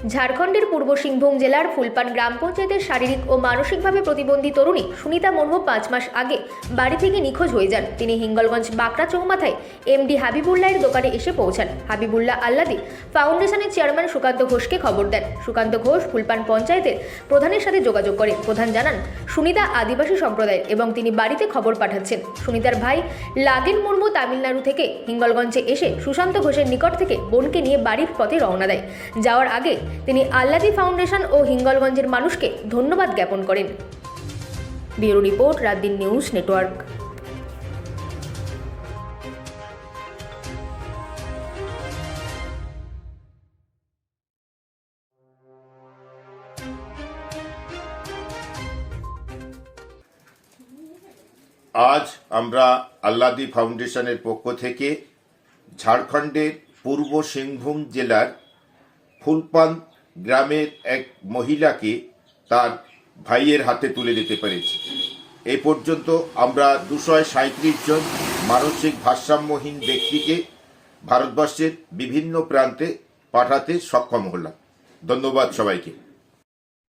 ঝাড়খণ্ডের পূর্ব সিংভূম জেলার ফুলপান গ্রাম পঞ্চায়েতের শারীরিক ও মানসিকভাবে প্রতিবন্ধী তরুণী সুনিতা মুর্মু 5 মাস আগে বাড়ি থেকে নিখোঁজ হয়ে যান। তিনি হিঙ্গলগঞ্জ বাঁকড়া চৌমাথায় এমডি হাবিবুল্লাহের দোকানে এসে পৌঁছান। হাবিবুল্লাহ আল্লাদি ফাউন্ডেশনের চেয়ারম্যান সুকান্ত ঘোষকে খবর দেন। সুকান্ত ঘোষ ফুলপান পঞ্চায়েতের প্রধানের সাথে যোগাযোগ করে। প্রধান জানান সুনিতা আদিবাসী সম্প্রদায়ের এবং তিনি বাড়িতে খবর পাঠাচ্ছেন। সুনিতার ভাই লাগেন মুর্মু তামিলনাড়ু থেকে হিঙ্গলগঞ্জে এসে সুশান্ত ঘোষের নিকট থেকে বোনকে নিয়ে বাড়ির পথে রওনা দেয়। যাওয়ার আগে তিনি আল্লাদি ফাউন্ডেশন ও হিঙ্গলগঞ্জের মানুষকে ধন্যবাদ জ্ঞাপন করেন। Bureau report, রাতদিন news network. আজ আমরা আল্লাদি ফাউন্ডেশনের পক্ষ থেকে ঝাড়খণ্ডের পূর্ব সিংভূম জেলার ফুলপান গ্রামের এক মহিলাকে তার ভাইয়ের হাতে তুলে দিতে পেরেছি। এই পর্যন্ত আমরা 237 জন মানসিক ভারসাম্যহীন ব্যক্তিকে ভারতবর্ষের বিভিন্ন প্রান্তে পাঠাতে সক্ষম হলাম। ধন্যবাদ সবাইকে।